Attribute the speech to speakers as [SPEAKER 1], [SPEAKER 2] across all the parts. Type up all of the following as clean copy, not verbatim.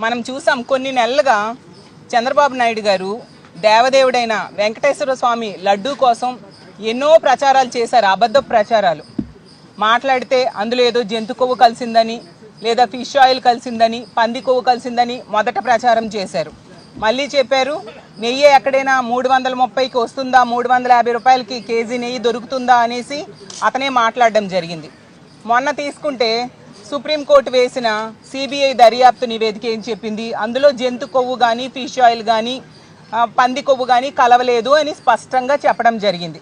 [SPEAKER 1] మనం చూసాం కొన్ని నెలలుగా చంద్రబాబు నాయుడు గారు దేవదేవుడైన వెంకటేశ్వర స్వామి లడ్డూ కోసం ఎన్నో ప్రచారాలు చేశారు. అబద్ధ ప్రచారాలు మాట్లాడితే అందులో ఏదో జంతు కొవ్వు కలిసిందని, లేదా ఫిష్ ఆయిల్ కలిసిందని, పంది కొవ్వు కలిసిందని మొదట ప్రచారం చేశారు. మళ్ళీ చెప్పారు నెయ్యి ఎక్కడైనా 330కి వస్తుందా, 350 రూపాయలకి కేజీ నెయ్యి దొరుకుతుందా అనేసి అతనే మాట్లాడడం జరిగింది. మొన్న తీసుకుంటే సుప్రీంకోర్టు వేసిన సిబిఐ దర్యాప్తు నివేదిక ఏం చెప్పింది, అందులో జంతు కొవ్వు కానీ, ఫిష్ ఆయిల్ కానీ, పంది కొవ్వు కానీ కలవలేదు అని స్పష్టంగా చెప్పడం జరిగింది.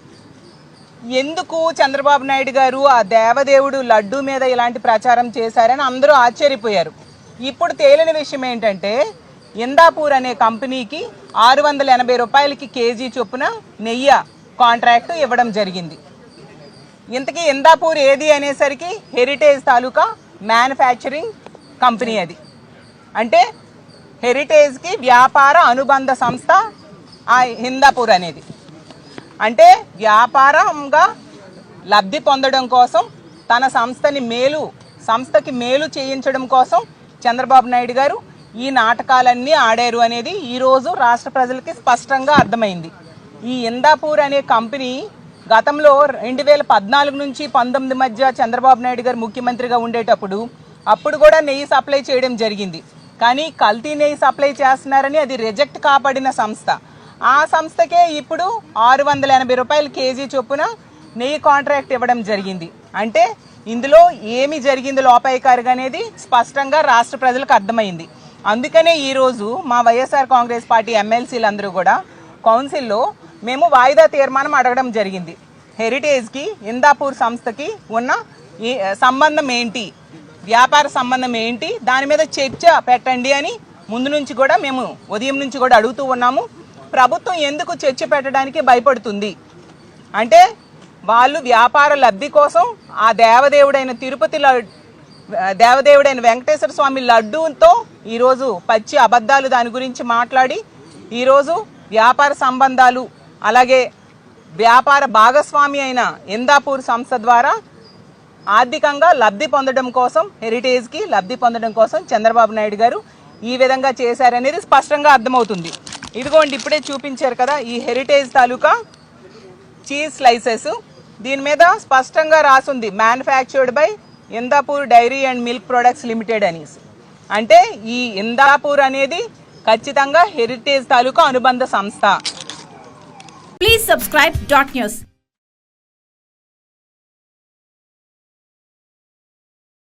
[SPEAKER 1] ఎందుకు చంద్రబాబు నాయుడు గారు ఆ దేవదేవుడు లడ్డూ మీద ఇలాంటి ప్రచారం చేశారని అందరూ ఆశ్చర్యపోయారు. ఇప్పుడు తేలిన విషయం ఏంటంటే ఇందాపూర్ అనే కంపెనీకి 680 రూపాయలకి కేజీ చొప్పున నెయ్యి కాంట్రాక్టు ఇవ్వడం జరిగింది. ఇంతకీ ఇందాపూర్ ఏది అనేసరికి హెరిటేజ్ తాలూకా మ్యానుఫ్యాక్చరింగ్ కంపెనీ. అది అంటే హెరిటేజ్కి వ్యాపార అనుబంధ సంస్థ ఆ హిందాపూర్ అనేది. అంటే వ్యాపారంగా లబ్ధి పొందడం కోసం తన సంస్థకి మేలు చేయించడం కోసం చంద్రబాబు నాయుడు గారు ఈ నాటకాలన్నీ ఆడారు అనేది ఈరోజు రాష్ట్ర ప్రజలకి స్పష్టంగా అర్థమైంది. ఈ ఇందాపూర్ అనే కంపెనీ గతంలో 2014 నుంచి 19 మధ్య చంద్రబాబు నాయుడు గారు ముఖ్యమంత్రిగా ఉండేటప్పుడు అప్పుడు కూడా నెయ్యి సప్లై చేయడం జరిగింది. కానీ కల్తీ నెయ్యి సప్లై చేస్తున్నారని అది రిజెక్ట్ కాపాడిన సంస్థ. ఆ సంస్థకే ఇప్పుడు 680 రూపాయల కేజీ చొప్పున నెయ్యి కాంట్రాక్ట్ ఇవ్వడం జరిగింది. అంటే ఇందులో ఏమి జరిగింది లోపాయికారిగా అనేది స్పష్టంగా రాష్ట్ర ప్రజలకు అర్థమైంది. అందుకనే ఈరోజు మా వైఎస్ఆర్ కాంగ్రెస్ పార్టీ ఎమ్మెల్సీలందరూ కూడా కౌన్సిల్లో మేము వాయిదా తీర్మానం అడగడం జరిగింది. హెరిటేజ్కి ఇందాపూర్ సంస్థకి ఉన్న సంబంధం ఏంటి, వ్యాపార సంబంధం ఏంటి, దాని మీద చర్చ పెట్టండి అని ముందు నుంచి కూడా మేము ఉదయం నుంచి కూడా అడుగుతూ ఉన్నాము. ప్రభుత్వం ఎందుకు చర్చ పెట్టడానికి భయపడుతుంది అంటే వాళ్ళు వ్యాపార లబ్ధి కోసం ఆ దేవదేవుడైన వెంకటేశ్వర స్వామి లడ్డూతో ఈరోజు పచ్చి అబద్ధాలు దాని గురించి మాట్లాడి ఈరోజు వ్యాపార సంబంధాలు అలాగే వ్యాపార భాగస్వామి అయిన ఇందాపూర్ సంస్థ ద్వారా ఆర్థికంగా లబ్ధి పొందడం కోసం, హెరిటేజ్కి లబ్ధి పొందడం కోసం చంద్రబాబు నాయుడు గారు ఈ విధంగా చేశారనేది స్పష్టంగా అర్థమవుతుంది. ఇదిగోండి ఇప్పుడే చూపించారు కదా ఈ హెరిటేజ్ తాలూకా చీజ్ స్లైసెస్. దీని మీద స్పష్టంగా రాసుంది manufactured by Indapur dairy and milk products limited అనేసి. అంటే ఈ ఇందాపూర్ అనేది ఖచ్చితంగా హెరిటేజ్ తాలూకా అనుబంధ సంస్థ.
[SPEAKER 2] Please subscribe Dot News.